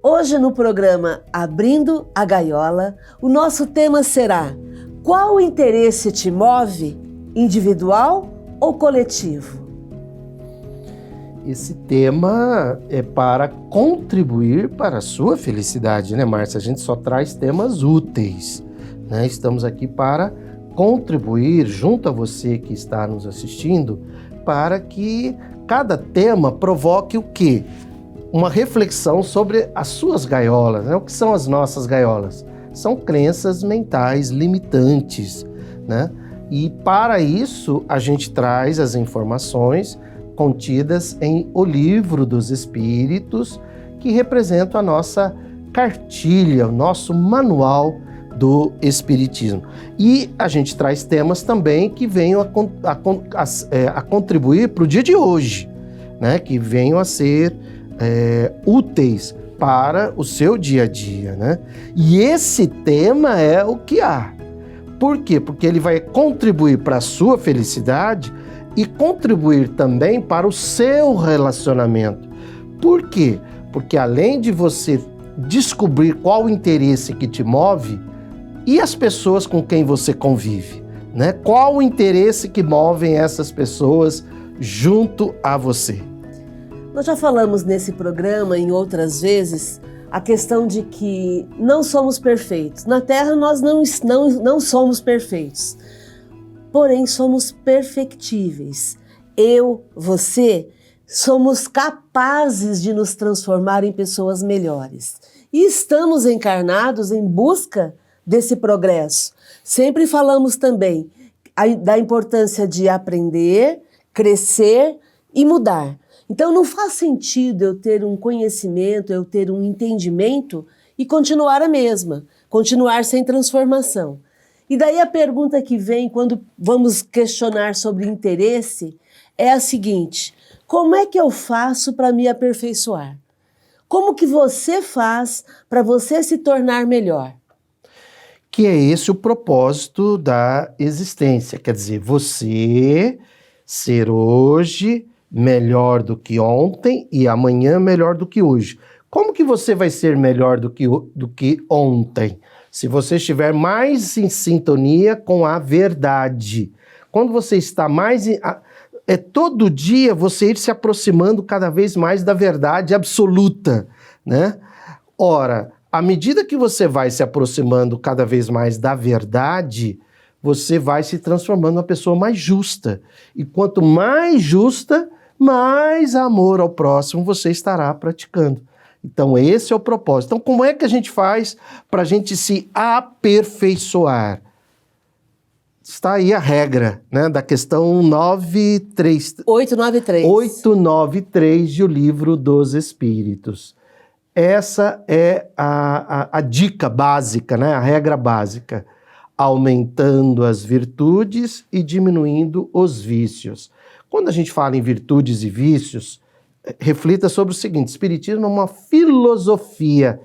Hoje no programa Abrindo a Gaiola, o nosso tema será: qual interesse te move, individual ou coletivo? Esse tema é para contribuir para a sua felicidade, né, Márcia? A gente só traz temas úteis, né? Estamos aqui para contribuir junto a você que está nos assistindo, para que cada tema provoque o quê? Uma reflexão sobre as suas gaiolas, né? O que são as nossas gaiolas? São crenças mentais limitantes, né? E para isso a gente traz as informações contidas em O Livro dos Espíritos, que representam a nossa cartilha, o nosso manual do Espiritismo. E a gente traz temas também que venham a contribuir para o dia de hoje, né? Que venham a ser úteis para o seu dia a dia, né? E esse tema é o que há. Por quê? Porque ele vai contribuir para a sua felicidade e contribuir também para o seu relacionamento. Por quê? Porque além de você descobrir qual o interesse que te move, e as pessoas com quem você convive, né? Qual o interesse que movem essas pessoas junto a você? Nós já falamos nesse programa, em outras vezes, a questão de que não somos perfeitos. Na Terra nós não somos perfeitos, porém somos perfectíveis. Eu, você, somos capazes de nos transformar em pessoas melhores. E estamos encarnados em busca desse progresso. Sempre falamos também da importância de aprender, crescer e mudar. Então não faz sentido eu ter um conhecimento, eu ter um entendimento e continuar a mesma, continuar sem transformação. E daí a pergunta que vem quando vamos questionar sobre interesse é a seguinte: como é que eu faço para me aperfeiçoar? Como que você faz para você se tornar melhor? Que é esse o propósito da existência, quer dizer, você ser hoje melhor do que ontem e amanhã melhor do que hoje. Como que você vai ser melhor do que ontem? Se você estiver mais em sintonia com a verdade. Quando você está mais... todo dia você ir se aproximando cada vez mais da verdade absoluta, né? Ora, à medida que você vai se aproximando cada vez mais da verdade, você vai se transformando uma pessoa mais justa. E quanto mais justa, mais amor ao próximo você estará praticando. Então esse é o propósito. Então como é que a gente faz para a gente se aperfeiçoar? Está aí a regra, né, da questão 893 de O Livro dos Espíritos. Essa é a dica básica, né, a regra básica. Aumentando as virtudes e diminuindo os vícios. Quando a gente fala em virtudes e vícios, reflita sobre o seguinte: Espiritismo é uma filosofia.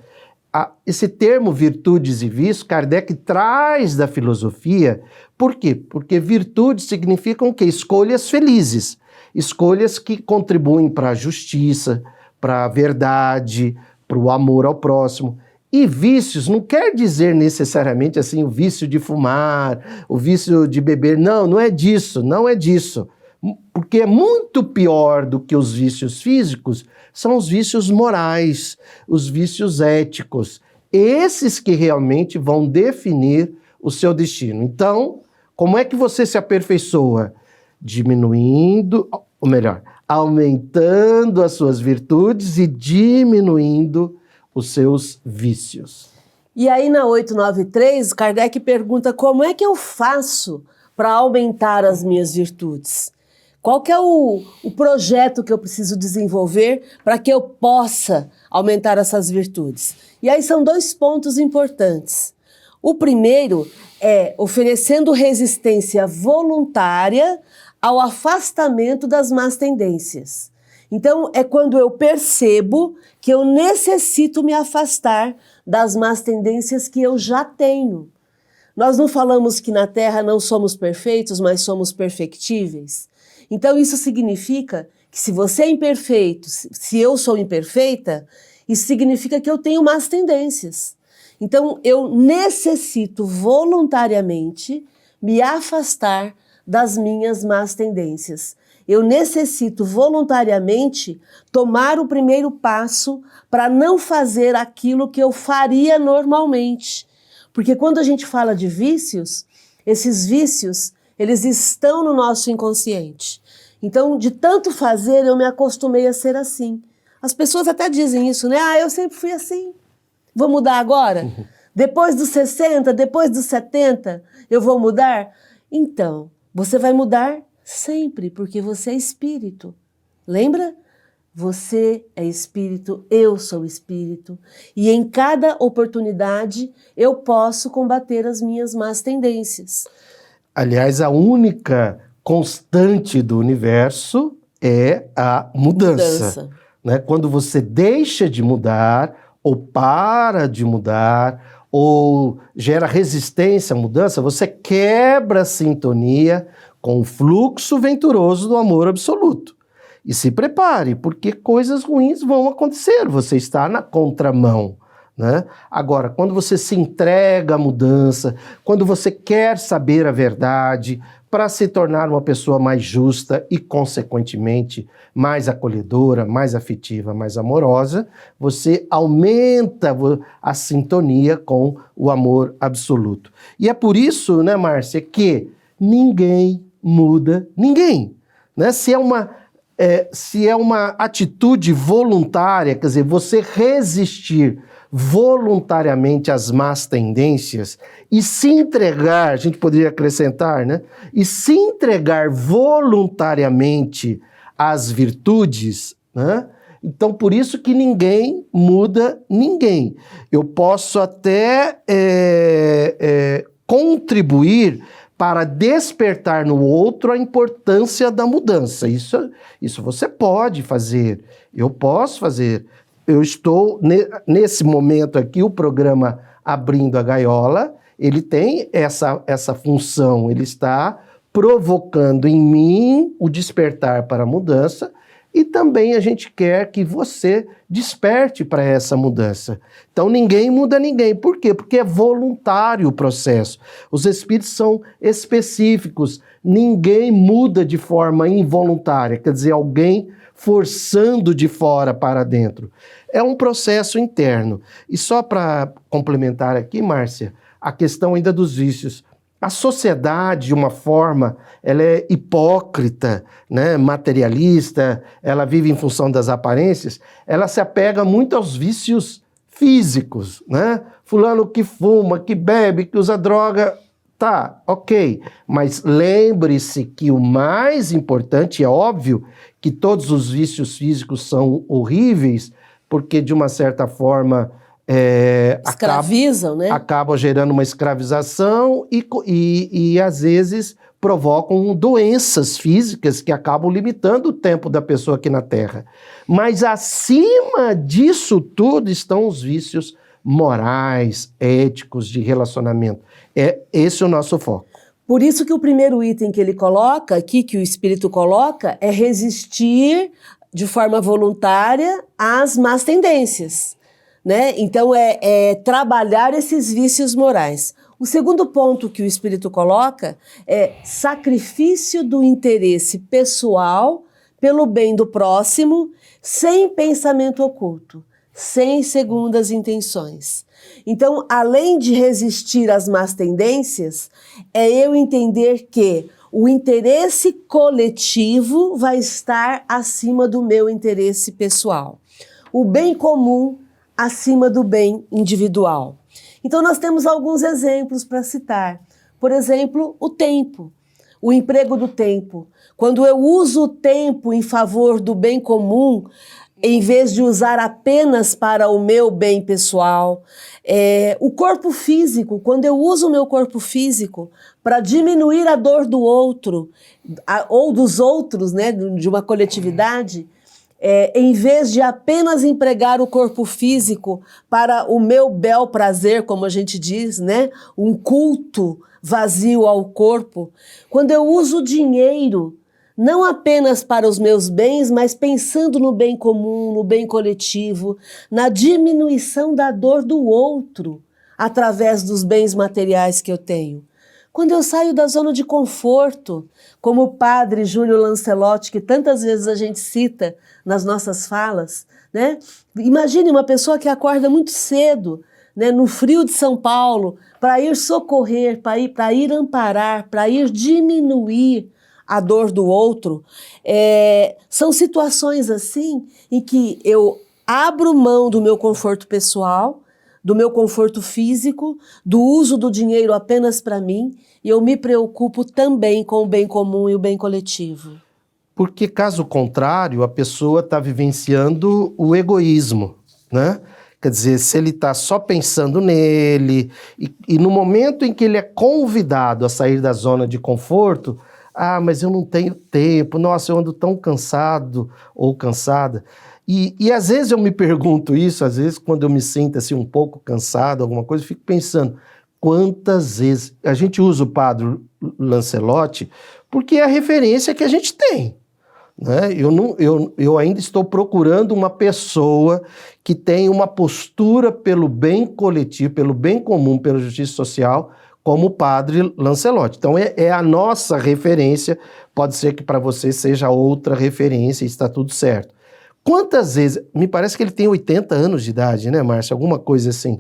Esse termo virtudes e vícios, Kardec traz da filosofia. Por quê? Porque virtudes significam o quê? Escolhas felizes. Escolhas que contribuem para a justiça, para a verdade, para o amor ao próximo. E vícios não quer dizer necessariamente assim o vício de fumar, o vício de beber. Não, não é disso, não é disso. Porque é muito pior do que os vícios físicos, são os vícios morais, os vícios éticos. Esses que realmente vão definir o seu destino. Então, como é que você se aperfeiçoa? Diminuindo, ou melhor, aumentando as suas virtudes e diminuindo os seus vícios. E aí na 893, Kardec pergunta como é que eu faço para aumentar as minhas virtudes? Qual que é o projeto que eu preciso desenvolver para que eu possa aumentar essas virtudes? E aí são dois pontos importantes. O primeiro é oferecendo resistência voluntária ao afastamento das más tendências. Então, é quando eu percebo que eu necessito me afastar das más tendências que eu já tenho. Nós não falamos que na Terra não somos perfeitos, mas somos perfectíveis? Então, isso significa que se você é imperfeito, se eu sou imperfeita, Isso significa que eu tenho más tendências. Então, eu necessito voluntariamente me afastar das minhas más tendências. Eu necessito voluntariamente tomar o primeiro passo para não fazer aquilo que eu faria normalmente. Porque quando a gente fala de vícios, esses vícios, eles estão no nosso inconsciente. Então, de tanto fazer, eu me acostumei a ser assim. As pessoas até dizem isso, né? Eu sempre fui assim. Vou mudar agora? Depois dos 60, depois dos 70, eu vou mudar? Então, você vai mudar sempre, porque você é espírito. Lembra? Você é espírito, eu sou espírito. E em cada oportunidade, eu posso combater as minhas más tendências. Aliás, a única constante do universo é a mudança. Né? Quando você deixa de mudar, ou para de mudar, ou gera resistência à mudança, você quebra a sintonia com o fluxo venturoso do amor absoluto. E se prepare, porque coisas ruins vão acontecer, você está na contramão. Né? Agora, quando você se entrega à mudança, quando você quer saber a verdade, para se tornar uma pessoa mais justa e, consequentemente, mais acolhedora, mais afetiva, mais amorosa, você aumenta a sintonia com o amor absoluto. E é por isso, né, Márcia, que ninguém muda ninguém. Né? Se é uma atitude voluntária, quer dizer, você resistir voluntariamente às más tendências e se entregar, a gente poderia acrescentar, né? E se entregar voluntariamente às virtudes, né? Então, por isso que ninguém muda ninguém. Eu posso até contribuir para despertar no outro a importância da mudança. Isso você pode fazer, eu posso fazer. Eu estou, nesse momento aqui, o programa Abrindo a Gaiola, ele tem essa função, ele está provocando em mim o despertar para a mudança e também a gente quer que você desperte para essa mudança. Então ninguém muda ninguém. Por quê? Porque é voluntário o processo. Os espíritos são específicos. Ninguém muda de forma involuntária, quer dizer, alguém forçando de fora para dentro. É um processo interno. E só para complementar aqui, Márcia, a questão ainda dos vícios. A sociedade, de uma forma, ela é hipócrita, né, materialista, ela vive em função das aparências, ela se apega muito aos vícios físicos, né? Fulano que fuma, que bebe, que usa droga, tá, ok. Mas lembre-se que o mais importante, é óbvio que todos os vícios físicos são horríveis, porque de uma certa forma escravizam, né? Acabam gerando uma escravização e às vezes provocam doenças físicas que acabam limitando o tempo da pessoa aqui na Terra. Mas acima disso tudo estão os vícios morais, éticos, de relacionamento. É esse o nosso foco. Por isso que o primeiro item que ele coloca aqui, que o Espírito coloca, é resistir de forma voluntária às más tendências. Né? Então, é trabalhar esses vícios morais. O segundo ponto que o Espírito coloca é sacrifício do interesse pessoal pelo bem do próximo, sem pensamento oculto, sem segundas intenções. Então, além de resistir às más tendências, é eu entender que o interesse coletivo vai estar acima do meu interesse pessoal. O bem comum acima do bem individual. Então nós temos alguns exemplos para citar. Por exemplo, o tempo, o emprego do tempo. Quando eu uso o tempo em favor do bem comum, em vez de usar apenas para o meu bem pessoal. O corpo físico, quando eu uso o meu corpo físico para diminuir a dor do outro, ou dos outros, né, de uma coletividade, em vez de apenas empregar o corpo físico para o meu bel prazer, como a gente diz, né? Um culto vazio ao corpo. Quando eu uso o dinheiro, não apenas para os meus bens, mas pensando no bem comum, no bem coletivo, na diminuição da dor do outro, através dos bens materiais que eu tenho. Quando eu saio da zona de conforto, como o padre Júlio Lancelotti, que tantas vezes a gente cita nas nossas falas, né? Imagine uma pessoa que acorda muito cedo, né, no frio de São Paulo, para ir socorrer, para ir amparar, para ir diminuir a dor do outro. São situações assim em que eu abro mão do meu conforto pessoal, do meu conforto físico, do uso do dinheiro apenas para mim, e eu me preocupo também com o bem comum e o bem coletivo. Porque, caso contrário, a pessoa está vivenciando o egoísmo, né? Quer dizer, se ele está só pensando nele, e no momento em que ele é convidado a sair da zona de conforto, mas eu não tenho tempo, nossa, eu ando tão cansado ou cansada. E às vezes eu me pergunto isso, às vezes quando eu me sinto assim um pouco cansado, alguma coisa, eu fico pensando, quantas vezes a gente usa o padre Lancelotti porque é a referência que a gente tem, né? Eu ainda estou procurando uma pessoa que tem uma postura pelo bem coletivo, pelo bem comum, pela justiça social, como o padre Lancelotti. Então é a nossa referência, pode ser que para você seja outra referência e está tudo certo. Quantas vezes, me parece que ele tem 80 anos de idade, né, Márcia? Alguma coisa assim.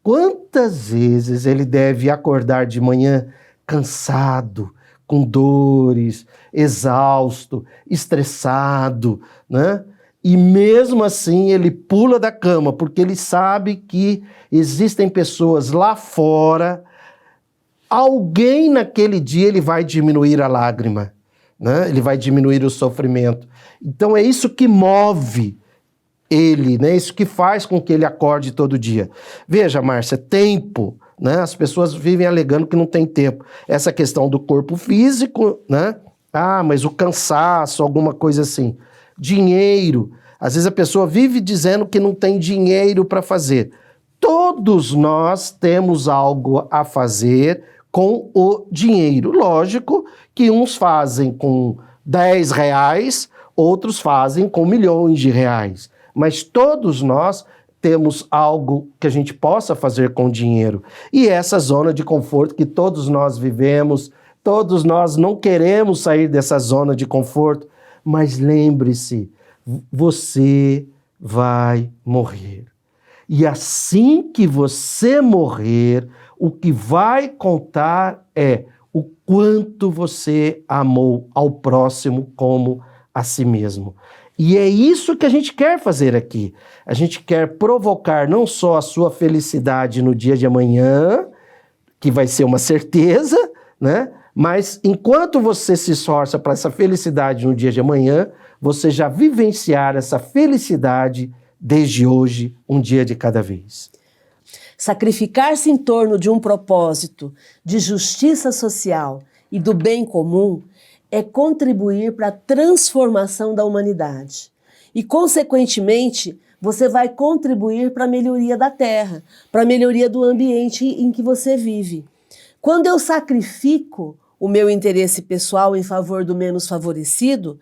Quantas vezes ele deve acordar de manhã cansado, com dores, exausto, estressado, né? E mesmo assim ele pula da cama, porque ele sabe que existem pessoas lá fora, alguém naquele dia ele vai diminuir a lágrima, né? Ele vai diminuir o sofrimento. Então é isso que move ele, né? Isso que faz com que ele acorde todo dia. Veja, Márcia, tempo, né? As pessoas vivem alegando que não tem tempo. Essa questão do corpo físico, né? Mas o cansaço, alguma coisa assim. Dinheiro. Às vezes a pessoa vive dizendo que não tem dinheiro para fazer. Todos nós temos algo a fazer com o dinheiro. Lógico que uns fazem com R$10, outros fazem com milhões de reais. Mas todos nós temos algo que a gente possa fazer com dinheiro. E essa zona de conforto que todos nós vivemos, todos nós não queremos sair dessa zona de conforto, mas lembre-se, você vai morrer. E assim que você morrer, o que vai contar é o quanto você amou ao próximo como a si mesmo. E é isso que a gente quer fazer aqui. A gente quer provocar não só a sua felicidade no dia de amanhã, que vai ser uma certeza, né? Mas enquanto você se esforça para essa felicidade no dia de amanhã, você já vivenciar essa felicidade desde hoje, um dia de cada vez. Sacrificar-se em torno de um propósito de justiça social e do bem comum é contribuir para a transformação da humanidade. E, consequentemente, você vai contribuir para a melhoria da terra, para a melhoria do ambiente em que você vive. Quando eu sacrifico o meu interesse pessoal em favor do menos favorecido,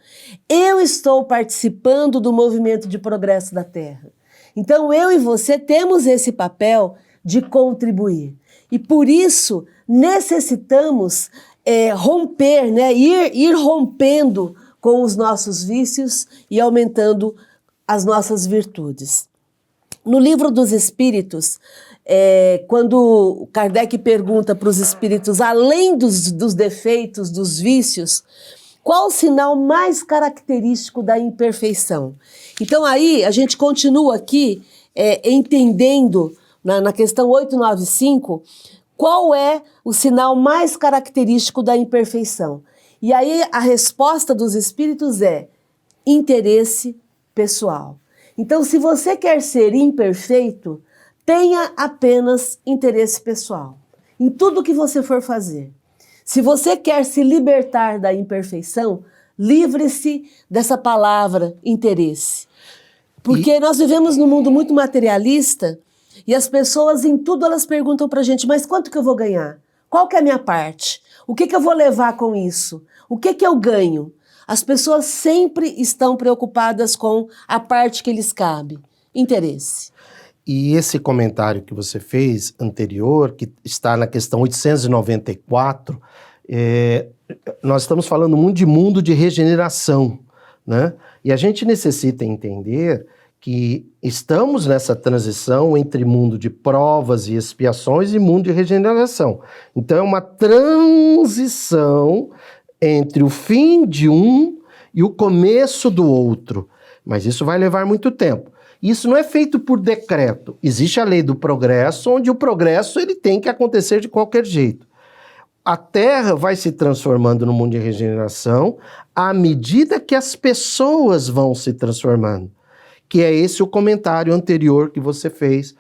eu estou participando do movimento de progresso da terra. Então, eu e você temos esse papel de contribuir. E, por isso, necessitamos romper, né? Ir rompendo com os nossos vícios e aumentando as nossas virtudes. No Livro dos Espíritos, quando Kardec pergunta para os espíritos, além dos defeitos, dos vícios, qual o sinal mais característico da imperfeição? Então aí a gente continua aqui entendendo, na questão 895, qual é o sinal mais característico da imperfeição? E aí a resposta dos espíritos é interesse pessoal. Então, se você quer ser imperfeito, tenha apenas interesse pessoal em tudo que você for fazer. Se você quer se libertar da imperfeição, livre-se dessa palavra interesse. Porque nós vivemos num mundo muito materialista e as pessoas em tudo elas perguntam pra gente, mas quanto que eu vou ganhar? Qual que é a minha parte? O que que eu vou levar com isso? O que que eu ganho? As pessoas sempre estão preocupadas com a parte que lhes cabe, interesse. E esse comentário que você fez anterior, que está na questão 894, nós estamos falando muito de mundo de regeneração, né? E a gente necessita entender que estamos nessa transição entre mundo de provas e expiações e mundo de regeneração. Então é uma transição entre o fim de um e o começo do outro. Mas isso vai levar muito tempo. Isso não é feito por decreto. Existe a lei do progresso, onde o progresso ele tem que acontecer de qualquer jeito. A Terra vai se transformando no mundo de regeneração à medida que as pessoas vão se transformando. Que é esse o comentário anterior que você fez,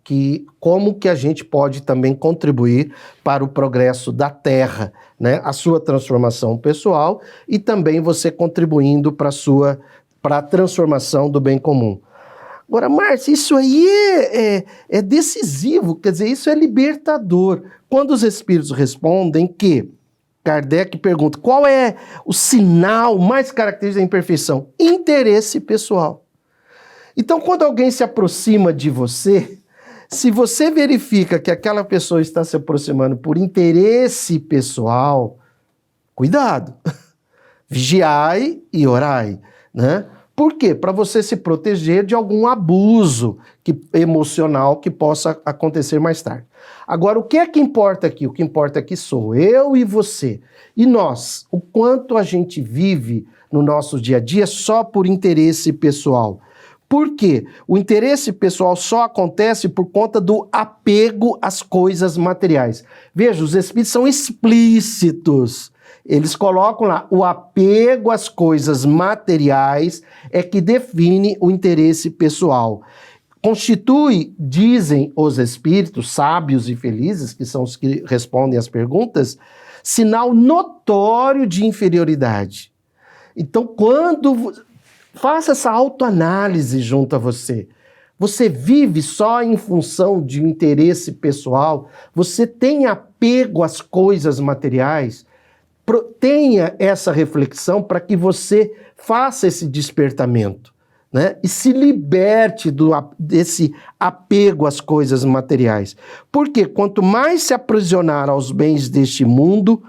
que como que a gente pode também contribuir para o progresso da Terra, né? A sua transformação pessoal e também você contribuindo para a transformação do bem comum. Agora, Márcia, isso aí é decisivo, quer dizer, isso é libertador. Quando os espíritos respondem que Kardec pergunta qual é o sinal mais característico da imperfeição? Interesse pessoal. Então, quando alguém se aproxima de você, se você verifica que aquela pessoa está se aproximando por interesse pessoal, cuidado, vigiai e orai, né? Por quê? Para você se proteger de algum abuso emocional que possa acontecer mais tarde. Agora, o que é que importa aqui? O que importa aqui sou eu e você. E nós, o quanto a gente vive no nosso dia a dia só por interesse pessoal. Por quê? O interesse pessoal só acontece por conta do apego às coisas materiais. Veja, os espíritos são explícitos. Eles colocam lá, o apego às coisas materiais é que define o interesse pessoal. Constitui, dizem os espíritos sábios e felizes, que são os que respondem às perguntas, sinal notório de inferioridade. Então, quando... Faça essa autoanálise junto a você. Você vive só em função de interesse pessoal? Você tem apego às coisas materiais? Tenha essa reflexão para que você faça esse despertamento, né? E se liberte desse apego às coisas materiais. Porque quanto mais se aprisionar aos bens deste mundo,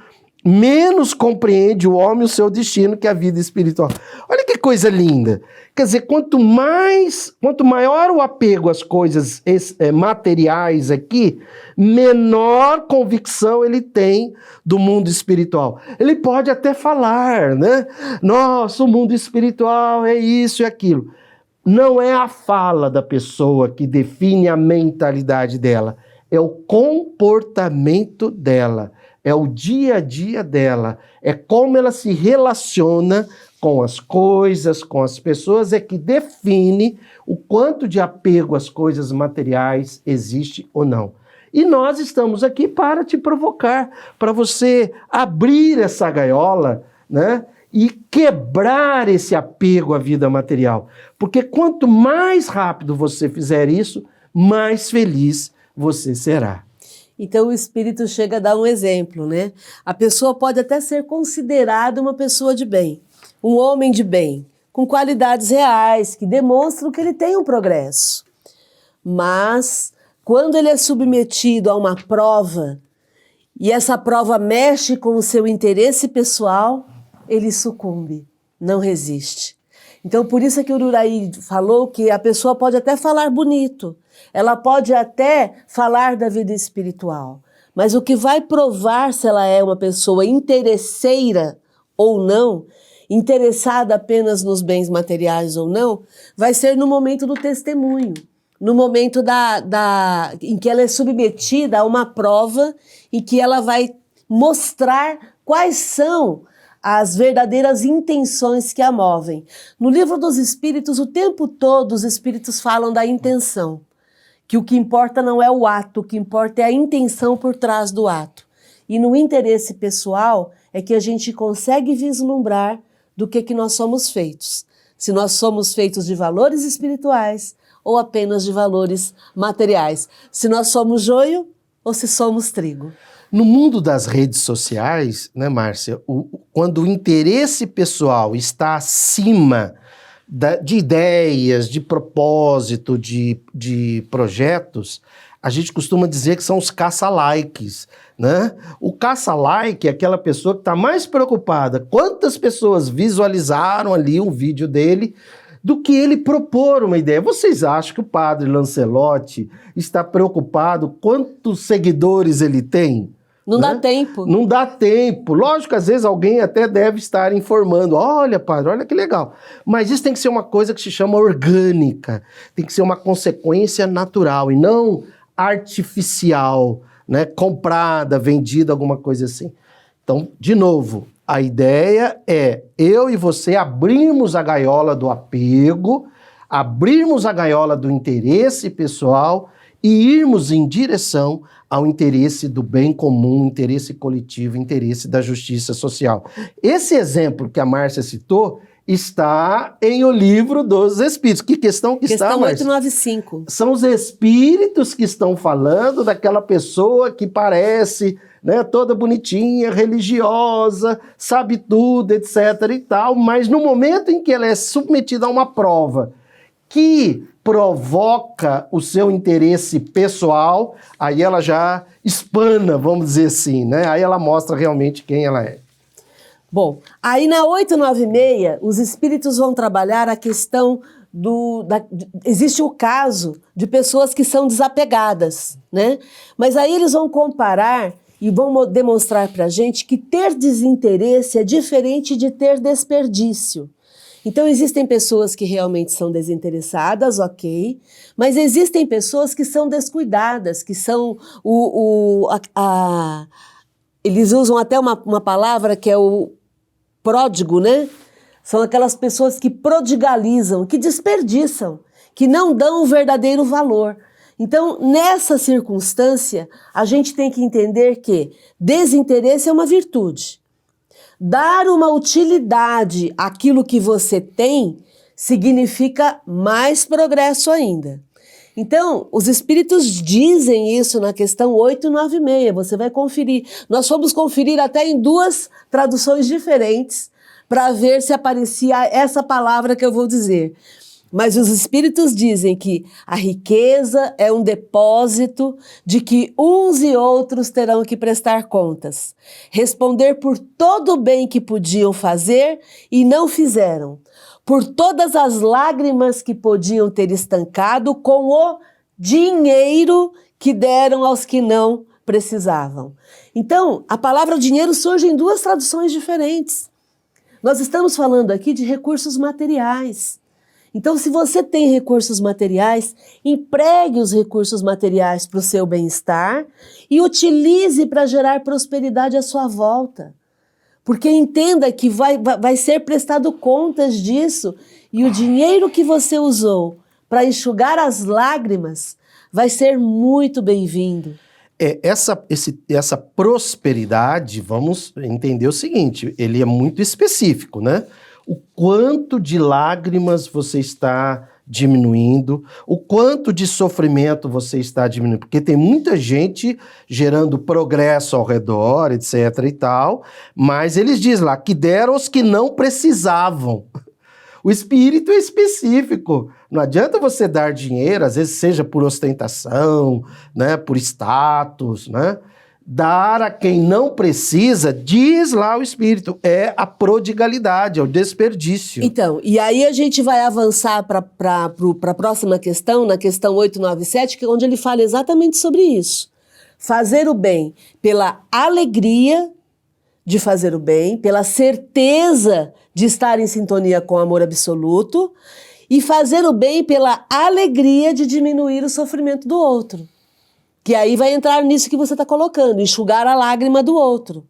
menos compreende o homem o seu destino, que é a vida espiritual. Olha que coisa linda. Quer dizer, quanto maior o apego às coisas materiais aqui, menor convicção ele tem do mundo espiritual. Ele pode até falar, né? Nossa, o mundo espiritual é isso e aquilo. Não é a fala da pessoa que define a mentalidade dela, é o comportamento dela. É o dia a dia dela, é como ela se relaciona com as coisas, com as pessoas, é que define o quanto de apego às coisas materiais existe ou não. E nós estamos aqui para te provocar, para você abrir essa gaiola, né? E quebrar esse apego à vida material. Porque quanto mais rápido você fizer isso, mais feliz você será. Então o Espírito chega a dar um exemplo, né? A pessoa pode até ser considerada uma pessoa de bem, um homem de bem, com qualidades reais, que demonstram que ele tem um progresso. Mas, quando ele é submetido a uma prova, e essa prova mexe com o seu interesse pessoal, ele sucumbe, não resiste. Então, por isso é que o Ururaí falou que a pessoa pode até falar bonito, ela pode até falar da vida espiritual, mas o que vai provar se ela é uma pessoa interesseira ou não, interessada apenas nos bens materiais ou não, vai ser no momento do testemunho, no momento em que ela é submetida a uma prova em que ela vai mostrar quais são as verdadeiras intenções que a movem. No Livro dos Espíritos, o tempo todo os espíritos falam da intenção, que o que importa não é o ato, o que importa é a intenção por trás do ato. E no interesse pessoal é que a gente consegue vislumbrar do que nós somos feitos. Se nós somos feitos de valores espirituais ou apenas de valores materiais. Se nós somos joio ou se somos trigo. No mundo das redes sociais, né, Márcia, quando o interesse pessoal está acima de ideias, de propósito, de projetos, a gente costuma dizer que são os caça-likes, né? O caça-like é aquela pessoa que está mais preocupada quantas pessoas visualizaram ali um vídeo dele do que ele propor uma ideia. Vocês acham que o padre Lancelotti está preocupado quantos seguidores ele tem? Não né? dá tempo. Não dá tempo. Lógico que às vezes alguém até deve estar informando. Olha, padre, olha que legal. Mas isso tem que ser uma coisa que se chama orgânica. Tem que ser uma consequência natural e não artificial, né? Comprada, vendida, alguma coisa assim. Então, de novo, a ideia é eu e você abrirmos a gaiola do apego, abrirmos a gaiola do interesse pessoal e irmos em direção ao interesse do bem comum, interesse coletivo, interesse da justiça social. Esse exemplo que a Márcia citou está em O Livro dos Espíritos. Que questão que está, Márcia? Questão 895. São os espíritos que estão falando daquela pessoa que parece, né, toda bonitinha, religiosa, sabe tudo, etc. e tal, mas no momento em que ela é submetida a uma prova que provoca o seu interesse pessoal, aí ela já espana, vamos dizer assim, né? Aí ela mostra realmente quem ela é. Bom, aí na 896, os espíritos vão trabalhar a questão existe o caso de pessoas que são desapegadas, né? Mas aí eles vão comparar e vão demonstrar pra gente que ter desinteresse é diferente de ter desperdício. Então, existem pessoas que realmente são desinteressadas, ok, mas existem pessoas que são descuidadas, que são eles usam até uma palavra que é o pródigo, né? São aquelas pessoas que prodigalizam, que desperdiçam, que não dão o verdadeiro valor. Então, nessa circunstância, a gente tem que entender que desinteresse é uma virtude. Dar uma utilidade àquilo que você tem significa mais progresso ainda. Então, os espíritos dizem isso na questão 896, você vai conferir. Nós fomos conferir até em 2 traduções diferentes para ver se aparecia essa palavra que eu vou dizer. Mas os espíritos dizem que a riqueza é um depósito de que uns e outros terão que prestar contas, responder por todo o bem que podiam fazer e não fizeram, por todas as lágrimas que podiam ter estancado com o dinheiro que deram aos que não precisavam. Então, a palavra dinheiro surge em 2 traduções diferentes. Nós estamos falando aqui de recursos materiais. Então, se você tem recursos materiais, empregue os recursos materiais para o seu bem-estar e utilize para gerar prosperidade à sua volta. Porque entenda que vai ser prestado contas disso e o dinheiro que você usou para enxugar as lágrimas vai ser muito bem-vindo. Essa prosperidade, vamos entender o seguinte, ele é muito específico, né? O quanto de lágrimas você está diminuindo, o quanto de sofrimento você está diminuindo, porque tem muita gente gerando progresso ao redor, etc. e tal, mas eles dizem lá que deram aos que não precisavam. O espírito é específico. Não adianta você dar dinheiro, às vezes seja por ostentação, né, por status, né? Dar a quem não precisa, diz lá o espírito, é a prodigalidade, é o desperdício. Então, e aí a gente vai avançar para a próxima questão, na questão 897, que é onde ele fala exatamente sobre isso. Fazer o bem pela alegria de fazer o bem, pela certeza de estar em sintonia com o amor absoluto, e fazer o bem pela alegria de diminuir o sofrimento do outro. Que aí vai entrar nisso que você está colocando, enxugar a lágrima do outro.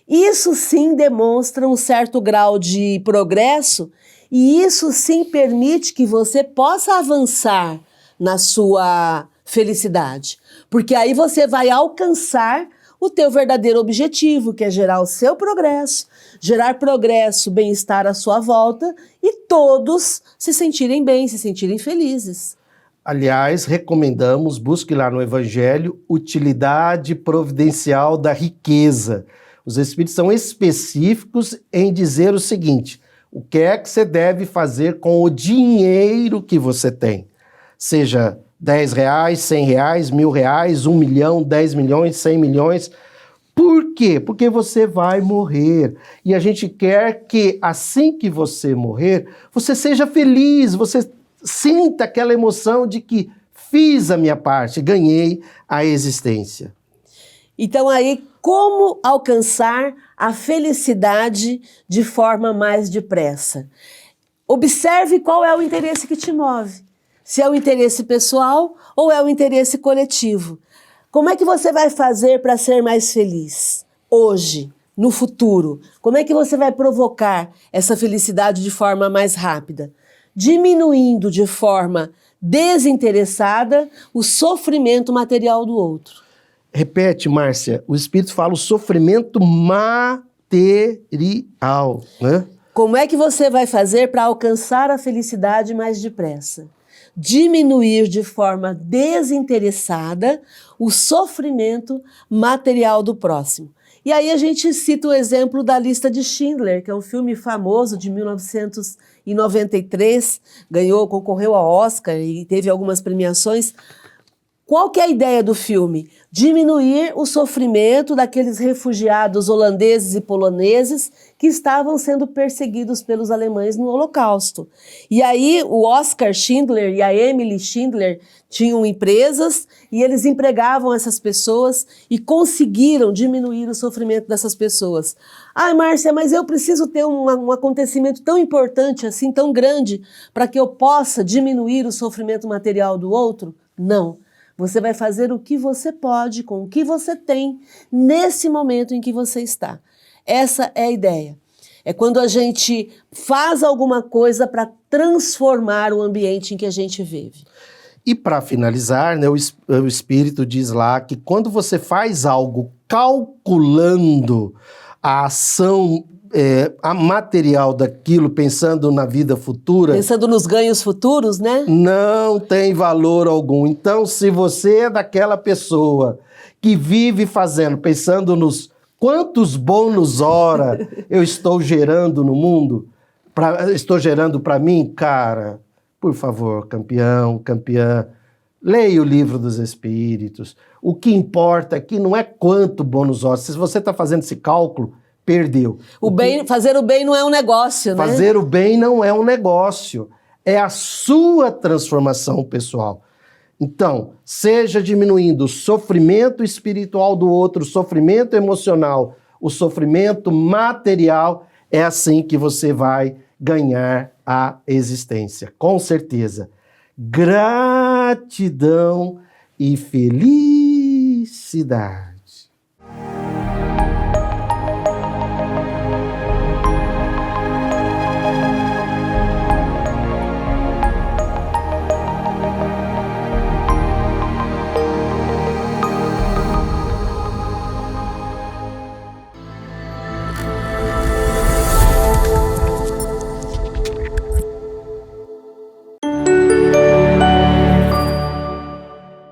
Isso sim demonstra um certo grau de progresso e isso sim permite que você possa avançar na sua felicidade. Porque aí você vai alcançar o teu verdadeiro objetivo, que é gerar o seu progresso, gerar progresso, bem-estar à sua volta e todos se sentirem bem, se sentirem felizes. Aliás, recomendamos, busque lá no Evangelho, utilidade providencial da riqueza. Os Espíritos são específicos em dizer o seguinte: o que é que você deve fazer com o dinheiro que você tem? Seja R$10, R$100, R$1.000, 1 milhão, 10 milhões, 100 milhões. Por quê? Porque você vai morrer. E a gente quer que, assim que você morrer, você seja feliz, você sinta aquela emoção de que fiz a minha parte, ganhei a existência. Então aí, como alcançar a felicidade de forma mais depressa? Observe qual é o interesse que te move. Se é o interesse pessoal ou é o interesse coletivo. Como é que você vai fazer para ser mais feliz? Hoje, no futuro. Como é que você vai provocar essa felicidade de forma mais rápida? Diminuindo de forma desinteressada o sofrimento material do outro. Repete, Márcia, o Espírito fala o sofrimento material, né? Como é que você vai fazer para alcançar a felicidade mais depressa? Diminuir de forma desinteressada o sofrimento material do próximo. E aí a gente cita o exemplo da Lista de Schindler, que é um filme famoso de 1993, concorreu ao Oscar e teve algumas premiações. Qual que é a ideia do filme? Diminuir o sofrimento daqueles refugiados holandeses e poloneses que estavam sendo perseguidos pelos alemães no Holocausto. E aí o Oscar Schindler e a Emily Schindler tinham empresas e eles empregavam essas pessoas e conseguiram diminuir o sofrimento dessas pessoas. Ah, Márcia, mas eu preciso ter um acontecimento tão importante assim, tão grande, para que eu possa diminuir o sofrimento material do outro? Não. Você vai fazer o que você pode, com o que você tem, nesse momento em que você está. Essa é a ideia. É quando a gente faz alguma coisa para transformar o ambiente em que a gente vive. E para finalizar, né, o Espírito diz lá que quando você faz algo calculando a ação a material daquilo, pensando na vida futura... Pensando nos ganhos futuros, né? Não tem valor algum. Então, se você é daquela pessoa que vive fazendo, pensando nos quantos bônus hora eu estou gerando no mundo, estou gerando para mim, cara, por favor, campeão, campeã, leia o Livro dos Espíritos. O que importa aqui não é quanto bônus hora. Se você está fazendo esse cálculo, perdeu. Fazer o bem não é um negócio, né? Fazer o bem não é um negócio. É a sua transformação pessoal. Então, seja diminuindo o sofrimento espiritual do outro, o sofrimento emocional, o sofrimento material, é assim que você vai ganhar a existência. Com certeza. Gratidão e felicidade.